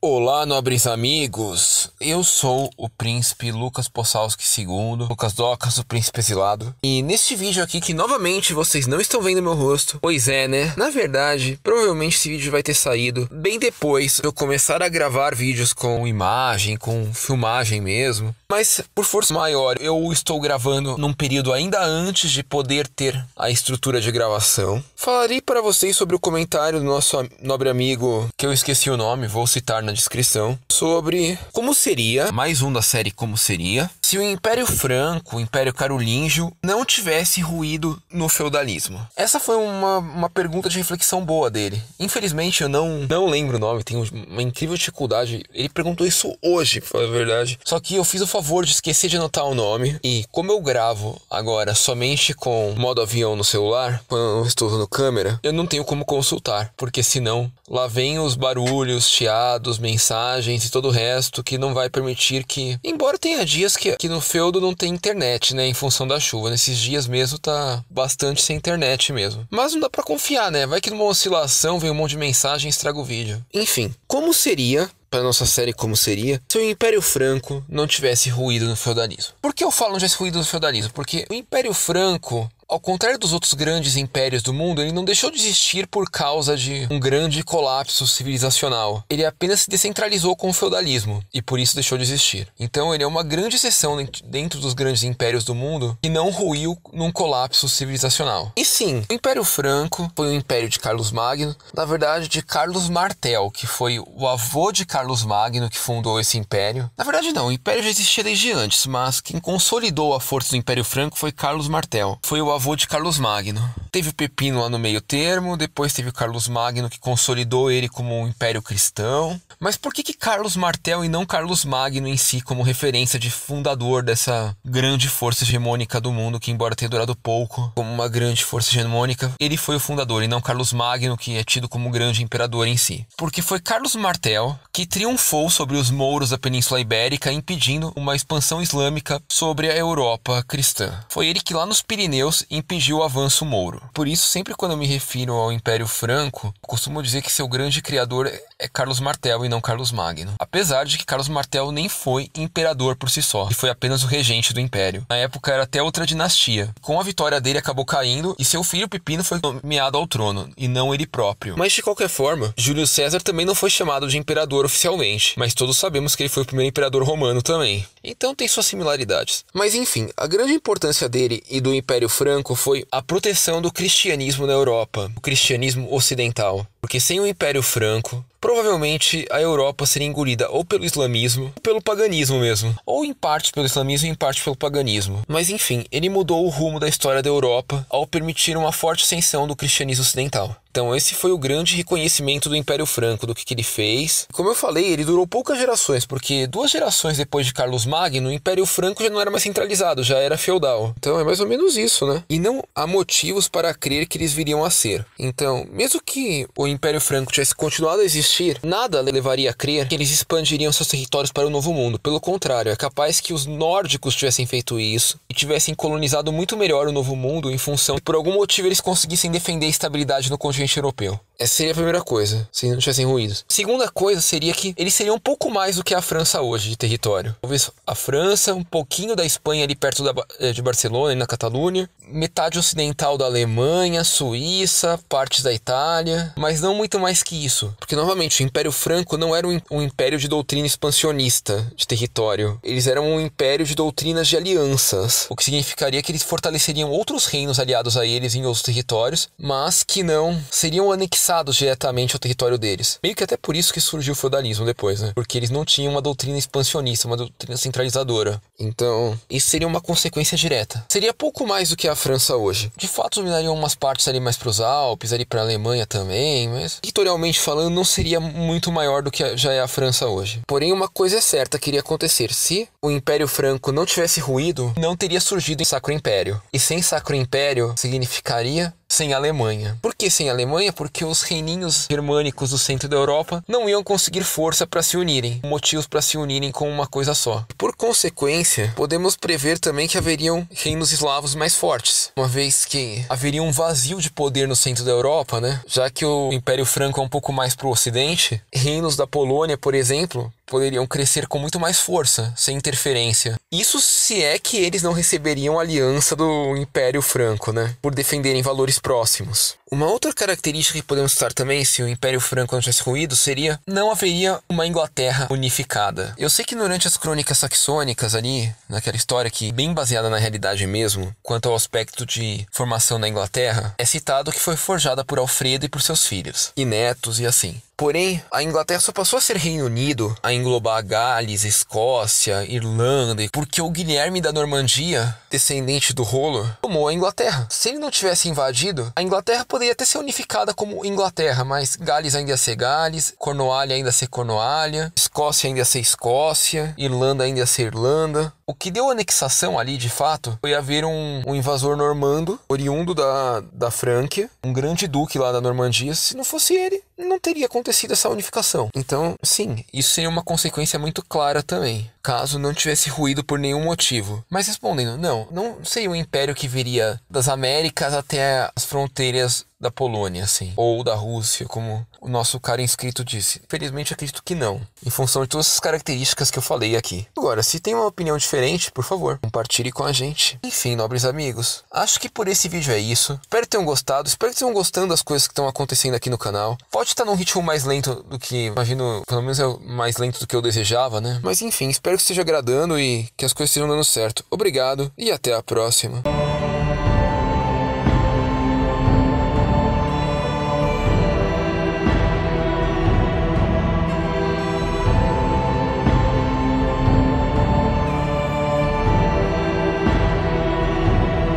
Olá, nobres amigos, eu sou o príncipe Lucas Possalski II, Lucas Docas, o príncipe exilado. E neste vídeo aqui, que novamente vocês não estão vendo meu rosto, pois é, né? Na verdade, provavelmente esse vídeo vai ter saído bem depois de eu começar a gravar vídeos com imagem, com filmagem mesmo. Mas, por força maior, eu estou gravando num período ainda antes de poder ter a estrutura de gravação. Falarei para vocês sobre o comentário do nosso nobre amigo, que eu esqueci o nome, vou citar na descrição, sobre como seria, mais um da série Como Seria, se o Império Franco, o Império Carolíngio, não tivesse ruído no feudalismo. Essa foi uma pergunta de reflexão boa dele. Infelizmente eu não lembro o nome, tenho uma incrível dificuldade. Ele perguntou isso hoje, pra falar a verdade. Só que eu fiz o favor de esquecer de anotar o nome, e como eu gravo agora somente com modo avião no celular, quando eu não estou usando câmera, eu não tenho como consultar, porque senão lá vem os barulhos, chiados, mensagens e todo o resto que não vai permitir que... Embora tenha dias que no feudo não tem internet, né, em função da chuva. Nesses dias mesmo tá bastante sem internet mesmo. Mas não dá pra confiar, né? Vai que numa oscilação vem um monte de mensagem e estraga o vídeo. Enfim, como seria... para nossa série Como Seria, se o Império Franco não tivesse ruído no feudalismo. Por que eu falo não tivesse ruído no feudalismo? Porque o Império Franco, ao contrário dos outros grandes impérios do mundo, ele não deixou de existir por causa de um grande colapso civilizacional. Ele apenas se descentralizou com o feudalismo e por isso deixou de existir. Então ele é uma grande exceção dentro dos grandes impérios do mundo que não ruiu num colapso civilizacional. E sim, o Império Franco foi o império de Carlos Magno, na verdade de Carlos Martel, que foi o avô de Carlos Magno que fundou esse império. Na verdade não, o império já existia desde antes, mas quem consolidou a força do Império Franco foi Carlos Martel. Foi o avô de Carlos Magno. Teve o Pepino lá no meio termo, depois teve o Carlos Magno que consolidou ele como um império cristão. Mas por que Carlos Martel e não Carlos Magno em si como referência de fundador dessa grande força hegemônica do mundo, que embora tenha durado pouco, como uma grande força hegemônica, ele foi o fundador e não Carlos Magno, que é tido como grande imperador em si? Porque foi Carlos Martel que triunfou sobre os mouros da Península Ibérica, impedindo uma expansão islâmica sobre a Europa cristã. Foi ele que lá nos Pirineus impediu o avanço mouro. Por isso, sempre quando eu me refiro ao Império Franco, costumo dizer que seu grande criador é Carlos Martel e não Carlos Magno. Apesar de que Carlos Martel nem foi imperador por si só, ele foi apenas o regente do império. Na época era até outra dinastia. Com a vitória dele acabou caindo e seu filho Pepino foi nomeado ao trono, e não ele próprio. Mas de qualquer forma, Júlio César também não foi chamado de imperador oficialmente, mas todos sabemos que ele foi o primeiro imperador romano também. Então tem suas similaridades. Mas enfim, a grande importância dele e do Império Franco foi a proteção do cristianismo na Europa, o cristianismo ocidental. Porque sem o Império Franco, provavelmente a Europa seria engolida ou pelo islamismo, ou pelo paganismo mesmo. Ou em parte pelo islamismo e em parte pelo paganismo. Mas enfim, ele mudou o rumo da história da Europa ao permitir uma forte ascensão do cristianismo ocidental. Então esse foi o grande reconhecimento do Império Franco, do que ele fez. Como eu falei, ele durou poucas gerações, porque 2 gerações depois de Carlos Magno, o Império Franco já não era mais centralizado, já era feudal. Então é mais ou menos isso, né? E não há motivos para crer que eles viriam a ser. Então, mesmo que o Império Franco tivesse continuado a existir, nada levaria a crer que eles expandiriam seus territórios para o Novo Mundo. Pelo contrário, é capaz que os nórdicos tivessem feito isso e tivessem colonizado muito melhor o Novo Mundo em função de, por algum motivo, eles conseguissem defender a estabilidade no continente europeu. Essa seria a primeira coisa, se não tivessem ruídos. Segunda coisa seria que eles seriam um pouco mais do que a França hoje de território. Talvez a França, um pouquinho da Espanha ali perto de Barcelona, na Catalunha, metade ocidental da Alemanha, Suíça, partes da Itália, mas não muito mais que isso. Porque novamente, o Império Franco não era um império de doutrina expansionista de território. Eles eram um império de doutrinas de alianças, o que significaria que eles fortaleceriam outros reinos aliados a eles em outros territórios, mas que não seriam anexados diretamente ao território deles. Meio que até por isso que surgiu o feudalismo depois, né? Porque eles não tinham uma doutrina expansionista, uma doutrina centralizadora. Então, isso seria uma consequência direta. Seria pouco mais do que a França hoje. De fato, dominariam umas partes ali mais para os Alpes, ali para a Alemanha também, mas territorialmente falando, não seria muito maior do que já é a França hoje. Porém, uma coisa é certa que iria acontecer. Se o Império Franco não tivesse ruído, não teria surgido o Sacro Império. E sem Sacro Império, significaria sem a Alemanha. Por que sem a Alemanha? Porque os reininhos germânicos do centro da Europa não iam conseguir força para se unirem, motivos para se unirem como uma coisa só. Por consequência, podemos prever também que haveriam reinos eslavos mais fortes, uma vez que haveria um vazio de poder no centro da Europa, né? Já que o Império Franco é um pouco mais para o ocidente, reinos da Polônia, por exemplo, poderiam crescer com muito mais força, sem interferência. Isso se é que eles não receberiam a aliança do Império Franco, né? Por defenderem valores próximos. Uma outra característica que podemos citar também, se o Império Franco não tivesse ruído, seria não haveria uma Inglaterra unificada. Eu sei que durante as crônicas saxônicas ali, naquela história que bem baseada na realidade mesmo, quanto ao aspecto de formação da Inglaterra, é citado que foi forjada por Alfredo e por seus filhos, e netos e assim. Porém, a Inglaterra só passou a ser Reino Unido, a englobar Gales, Escócia, Irlanda, porque o Guilherme da Normandia, descendente do Rolo, tomou a Inglaterra. Se ele não tivesse invadido, a Inglaterra poderia até ser unificada como Inglaterra, mas Gales ainda ia ser Gales, Cornualha ainda ia ser Cornualha, Escócia ainda ia ser Escócia, Irlanda ainda ia ser Irlanda. O que deu anexação ali, de fato, foi haver um invasor normando, oriundo da Franquia, um grande duque lá da Normandia. Se não fosse ele, não teria acontecido essa unificação. Então, sim, isso seria uma consequência muito clara também, caso não tivesse ruído por nenhum motivo. Mas respondendo, não seria um império que viria das Américas até as fronteiras da Polônia, assim, ou da Rússia, como o nosso cara inscrito disse. Felizmente, acredito que não, em função de todas essas características que eu falei aqui. Agora, se tem uma opinião diferente, por favor, compartilhe com a gente. Enfim, nobres amigos, acho que por esse vídeo é isso. Espero que tenham gostado, espero que tenham gostando das coisas que estão acontecendo aqui no canal. Pode estar num ritmo mais lento do que, imagino, pelo menos é mais lento do que eu desejava, né? Mas enfim, espero que esteja agradando e que as coisas estejam dando certo. Obrigado e até a próxima.